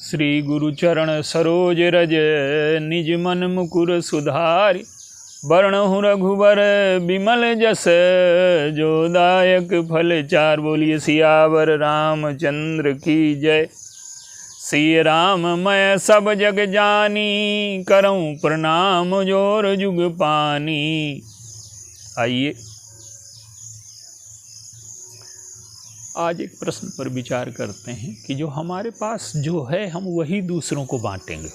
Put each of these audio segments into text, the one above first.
श्री गुरु चरण सरोज रज निज मन मुकुर सुधारि। वरणहु रघुबर बिमल जस जो दायक फल चार। बोलिए सियावर रामचंद्र की जय। सिय राम मैं सब जग जानी करऊं प्रणाम जोर जुग पानी। आइए आज एक प्रश्न पर विचार करते हैं कि जो हमारे पास जो है हम वही दूसरों को बांटेंगे।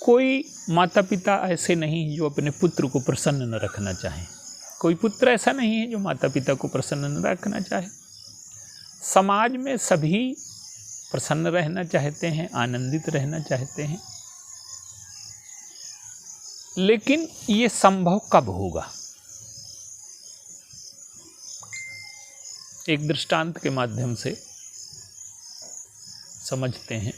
कोई माता पिता ऐसे नहीं जो अपने पुत्र को प्रसन्न न रखना चाहें। कोई पुत्र ऐसा नहीं है जो माता पिता को प्रसन्न न रखना चाहे। समाज में सभी प्रसन्न रहना चाहते हैं, आनंदित रहना चाहते हैं, लेकिन ये संभव कब होगा? एक दृष्टांत के माध्यम से समझते हैं।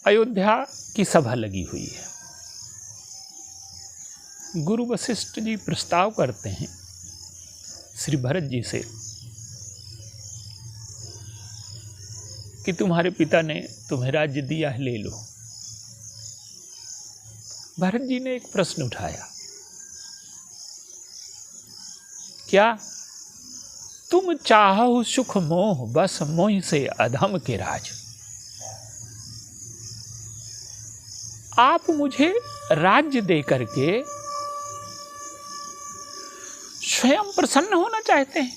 अयोध्या की सभा लगी हुई है। गुरु वशिष्ठ जी प्रस्ताव करते हैं श्री भरत जी से कि तुम्हारे पिता ने तुम्हें राज्य दिया है, ले लो। भरत जी ने एक प्रश्न उठाया, क्या तुम चाहो सुख मोह बस मोह से अधम के राज। आप मुझे राज्य दे करके स्वयं प्रसन्न होना चाहते हैं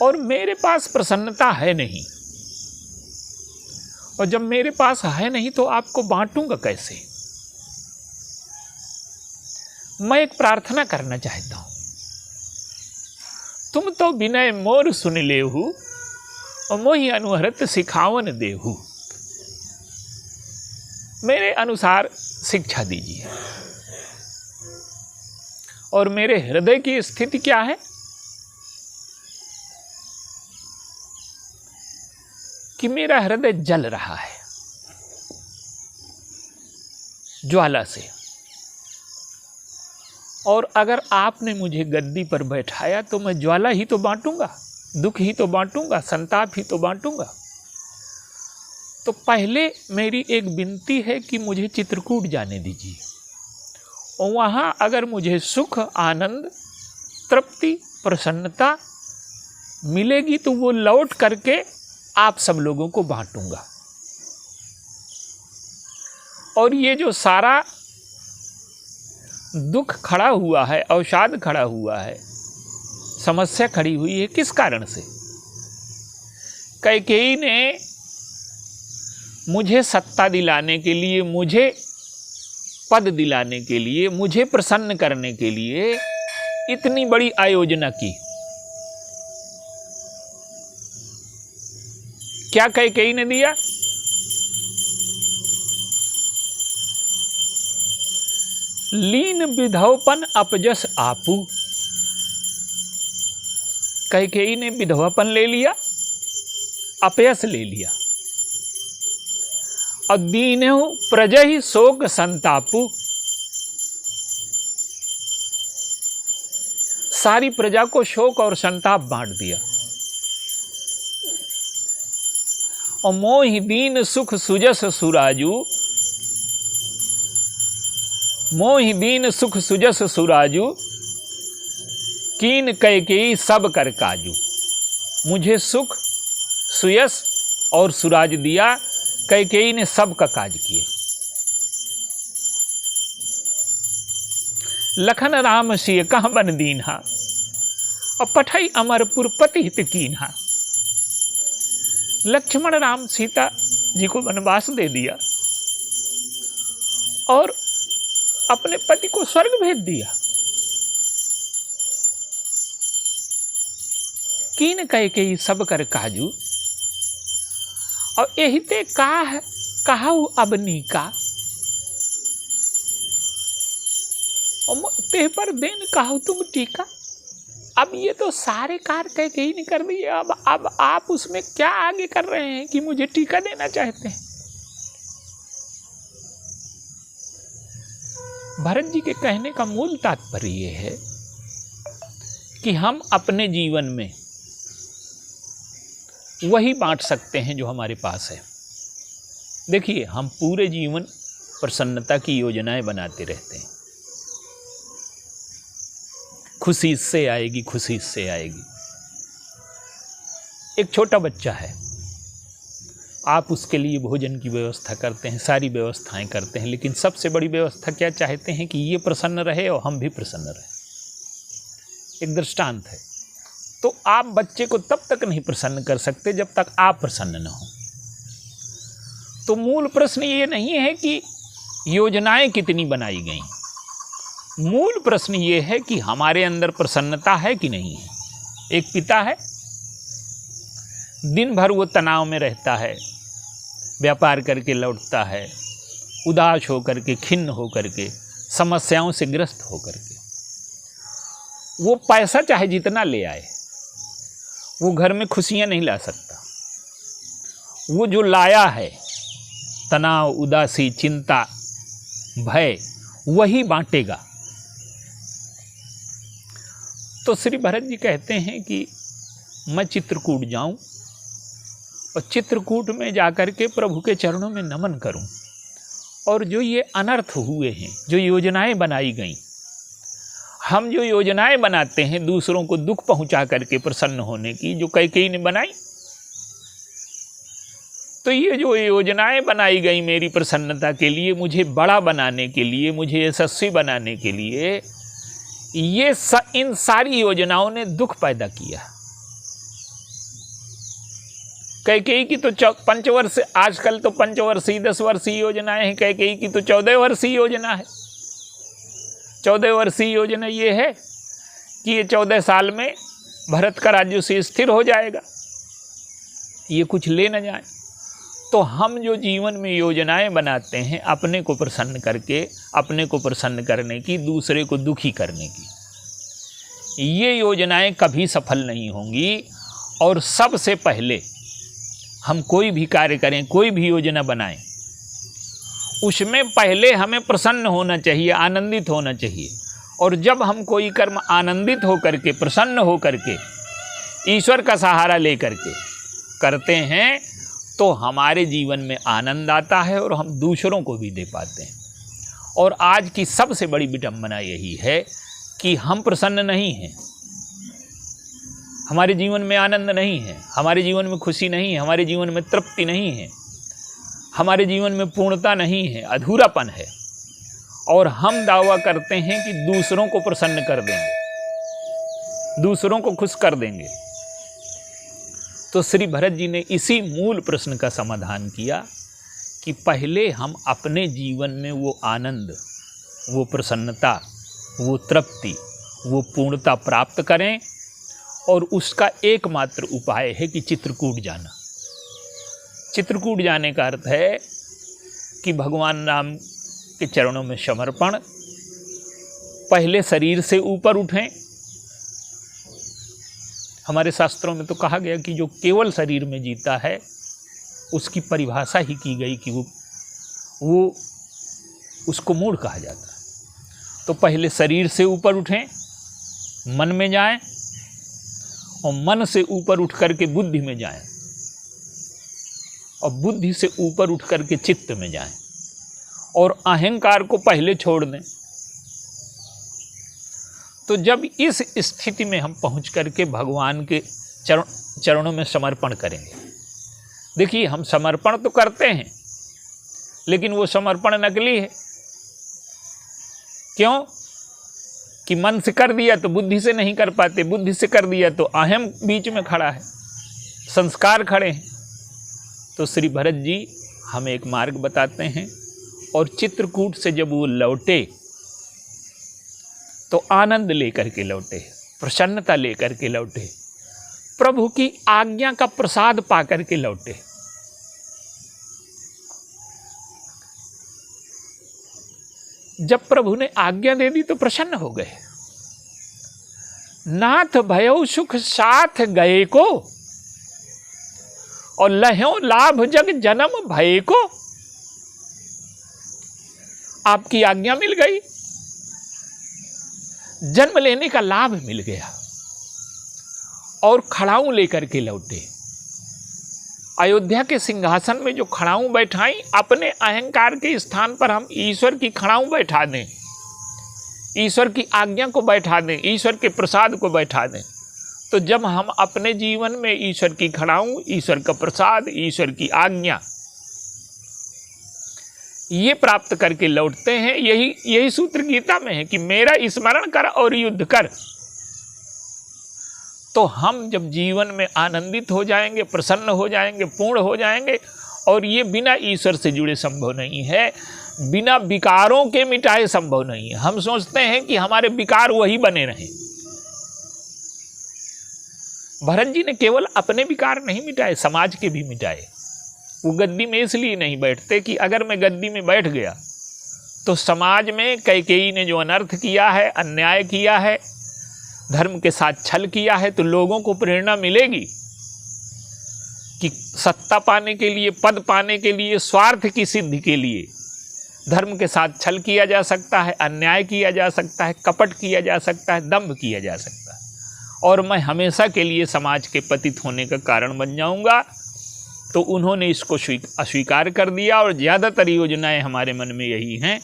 और मेरे पास प्रसन्नता है नहीं, और जब मेरे पास है नहीं तो आपको बांटूंगा कैसे। मैं एक प्रार्थना करना चाहता हूं, तुम तो विनय मोर सुन लेहु और मोहि अनुहरत सिखावन देहु। मेरे अनुसार शिक्षा दीजिए। और मेरे हृदय की स्थिति क्या है कि मेरा हृदय जल रहा है ज्वाला से, और अगर आपने मुझे गद्दी पर बैठाया तो मैं ज्वाला ही तो बांटूंगा, दुख ही तो बांटूंगा, संताप ही तो बांटूंगा। तो पहले मेरी एक विनती है कि मुझे चित्रकूट जाने दीजिए, और वहाँ अगर मुझे सुख, आनंद, तृप्ति, प्रसन्नता मिलेगी तो वो लौट करके आप सब लोगों को बांटूंगा। और ये जो सारा दुख खड़ा हुआ है, अवसाद खड़ा हुआ है, समस्या खड़ी हुई है, किस कारण से? कैकेयी ने मुझे सत्ता दिलाने के लिए, मुझे पद दिलाने के लिए, मुझे प्रसन्न करने के लिए इतनी बड़ी आयोजना की। क्या कैकेयी ने दिया? लीन विधवपन अपजस आपू। कैकेयी ने विधवापन ले लिया, अपयस ले लिया, और दीनहु प्रजहि शोक संतापु। सारी प्रजा को शोक और संताप बांट दिया। और मोहि दीन सुख सुजस सुराजू। मोहि दीन सुख सुजस सुराजू कीन कैकेयी सब कर काजू। मुझे सुख, सुयस और सुराज दिया, कैकेयी ने सब का काज किया। लखन राम सिय कह बन दीन्हा और पठई अमरपुर पति हित कीन्हा। लक्ष्मण राम सीता जी को वनवास दे दिया और अपने पति को स्वर्ग भेज दिया। कीन कैकेयी सब कर काजू। और यही ते कहु अबनी का, और ते पर देन कहु तुम टीका। अब ये तो सारे कार्य कैकेयी ने कर दिए। अब आप उसमें क्या आगे कर रहे हैं कि मुझे टीका देना चाहते हैं? भरत जी के कहने का मूल तात्पर्य ये है कि हम अपने जीवन में वही बांट सकते हैं जो हमारे पास है। देखिए, हम पूरे जीवन प्रसन्नता की योजनाएं बनाते रहते हैं, खुशी इससे आएगी, खुशी इससे आएगी। एक छोटा बच्चा है, आप उसके लिए भोजन की व्यवस्था करते हैं, सारी व्यवस्थाएं करते हैं, लेकिन सबसे बड़ी व्यवस्था क्या चाहते हैं कि ये प्रसन्न रहे और हम भी प्रसन्न रहे। एक दृष्टांत है। तो आप बच्चे को तब तक नहीं प्रसन्न कर सकते जब तक आप प्रसन्न न हो। तो मूल प्रश्न ये नहीं है कि योजनाएं कितनी बनाई गई, मूल प्रश्न ये है कि हमारे अंदर प्रसन्नता है कि नहीं है। एक पिता है, दिन भर वो तनाव में रहता है, व्यापार करके लौटता है, उदास होकर के, खिन्न होकर के, समस्याओं से ग्रस्त होकर के। वो पैसा चाहे जितना ले आए, वो घर में खुशियां नहीं ला सकता। वो जो लाया है, तनाव, उदासी, चिंता, भय, वही बांटेगा। तो श्री भरत जी कहते हैं कि मैं चित्रकूट जाऊं और चित्रकूट में जाकर के प्रभु के चरणों में नमन करूं, और जो ये अनर्थ हुए हैं, जो योजनाएं बनाई गई, हम जो योजनाएं बनाते हैं दूसरों को दुख पहुंचा करके प्रसन्न होने की, जो कैकेयी ने बनाई, तो ये जो योजनाएं बनाई गई मेरी प्रसन्नता के लिए, मुझे बड़ा बनाने के लिए, मुझे यशस्वी बनाने के लिए, इन सारी योजनाओं ने दुख पैदा किया। कैकेयी की तो पंचवर्ष, आजकल तो पंचवर्षीय 10 वर्षीय योजनाएं हैं, कैकेयी की तो 14 वर्षीय योजना है। 14 वर्षीय योजना ये है कि ये 14 साल में भरत का राज्य से स्थिर हो जाएगा, ये कुछ ले न जाए। तो हम जो जीवन में योजनाएं बनाते हैं अपने को प्रसन्न करके, अपने को प्रसन्न करने की, दूसरे को दुखी करने की, ये योजनाएं कभी सफल नहीं होंगी। और सबसे पहले हम कोई भी कार्य करें, कोई भी योजना बनाएं, उसमें पहले हमें प्रसन्न होना चाहिए, आनंदित होना चाहिए। और जब हम कोई कर्म आनंदित होकर के, प्रसन्न होकर के, ईश्वर का सहारा लेकर के करते हैं, तो हमारे जीवन में आनंद आता है और हम दूसरों को भी दे पाते हैं। और आज की सबसे बड़ी विडंबना यही है कि हम प्रसन्न नहीं हैं, हमारे जीवन में आनंद नहीं है, हमारे जीवन में खुशी नहीं है, हमारे जीवन में तृप्ति नहीं है, हमारे जीवन में पूर्णता नहीं है, अधूरापन है। और हम दावा करते हैं कि दूसरों को प्रसन्न कर देंगे, दूसरों को खुश कर देंगे। तो श्री भरत जी ने इसी मूल प्रश्न का समाधान किया कि पहले हम अपने जीवन में वो आनंद, वो प्रसन्नता, वो तृप्ति, वो पूर्णता प्राप्त करें। और उसका एकमात्र उपाय है कि चित्रकूट जाना। चित्रकूट जाने का अर्थ है कि भगवान राम के चरणों में समर्पण, पहले शरीर से ऊपर उठें। हमारे शास्त्रों में तो कहा गया कि जो केवल शरीर में जीता है उसकी परिभाषा ही की गई कि वो उसको मूढ़ कहा जाता है। तो पहले शरीर से ऊपर उठें, मन में जाएं, और मन से ऊपर उठ करके बुद्धि में जाएं, और बुद्धि से ऊपर उठ करके चित्त में जाएं, और अहंकार को पहले छोड़ दें। तो जब इस स्थिति में हम पहुंच करके भगवान के चरणों में समर्पण करेंगे, देखिए हम समर्पण तो करते हैं लेकिन वो समर्पण नकली है। क्यों? कि मन से कर दिया तो बुद्धि से नहीं कर पाते, बुद्धि से कर दिया तो अहम बीच में खड़ा है, संस्कार खड़े हैं। तो श्री भरत जी हमें एक मार्ग बताते हैं। और चित्रकूट से जब वो लौटे तो आनंद लेकर के लौटे, प्रसन्नता लेकर के लौटे, प्रभु की आज्ञा का प्रसाद पाकर के लौटे। जब प्रभु ने आज्ञा दे दी तो प्रसन्न हो गए। नाथ भयो सुख साथ गए को, और लह्यो लाभ जग जन्म भय को। आपकी आज्ञा मिल गई, जन्म लेने का लाभ मिल गया, और खड़ाऊं लेकर के लौटे। अयोध्या के सिंहासन में जो खड़ाऊं बैठाई, अपने अहंकार के स्थान पर हम ईश्वर की खड़ाऊं बैठा दें, ईश्वर की आज्ञा को बैठा दें, ईश्वर के प्रसाद को बैठा दें। तो जब हम अपने जीवन में ईश्वर की खड़ाऊं, ईश्वर का प्रसाद, ईश्वर की आज्ञा ये प्राप्त करके लौटते हैं, यही सूत्र गीता में है कि मेरा स्मरण कर और युद्ध कर। तो हम जब जीवन में आनंदित हो जाएंगे, प्रसन्न हो जाएंगे, पूर्ण हो जाएंगे। और ये बिना ईश्वर से जुड़े संभव नहीं है, बिना विकारों के मिटाए संभव नहीं है। हम सोचते हैं कि हमारे विकार वही बने रहें। भरत जी ने केवल अपने विकार नहीं मिटाए, समाज के भी मिटाए। वो गद्दी में इसलिए नहीं बैठते कि अगर मैं गद्दी में बैठ गया तो समाज में कैकेयी ने जो अनर्थ किया है, अन्याय किया है, धर्म के साथ छल किया है, तो लोगों को प्रेरणा मिलेगी कि सत्ता पाने के लिए, पद पाने के लिए, स्वार्थ की सिद्धि के लिए धर्म के साथ छल किया जा सकता है, अन्याय किया जा सकता है, कपट किया जा सकता है, दंभ किया जा सकता है, और मैं हमेशा के लिए समाज के पतित होने का कारण बन जाऊंगा। तो उन्होंने इसको अस्वीकार कर दिया। और ज़्यादातर योजनाएं हमारे मन में यही हैं।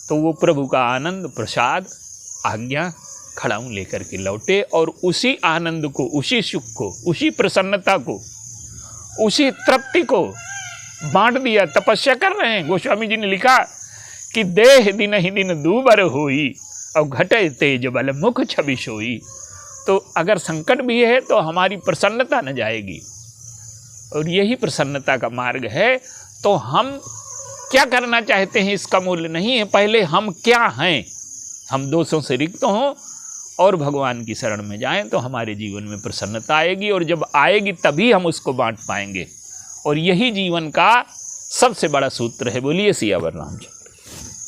तो वो प्रभु का आनंद, प्रसाद, आज्ञा खड़ाऊं लेकर के लौटे और उसी आनंद को, उसी सुख को, उसी प्रसन्नता को, उसी तृप्ति को बांट दिया। तपस्या कर रहे हैं। गोस्वामी जी ने लिखा कि देह दिन ही दिन दूबर होई और घटे तेज बल मुख छवि सोई। तो अगर संकट भी है तो हमारी प्रसन्नता न जाएगी, और यही प्रसन्नता का मार्ग है। तो हम क्या करना चाहते हैं इसका मूल्य नहीं है, पहले हम क्या हैं। हम दोषों से रिक्त हों और भगवान की शरण में जाएं तो हमारे जीवन में प्रसन्नता आएगी, और जब आएगी तभी हम उसको बांट पाएंगे। और यही जीवन का सबसे बड़ा सूत्र है। बोलिए सियावर रामचंद्र।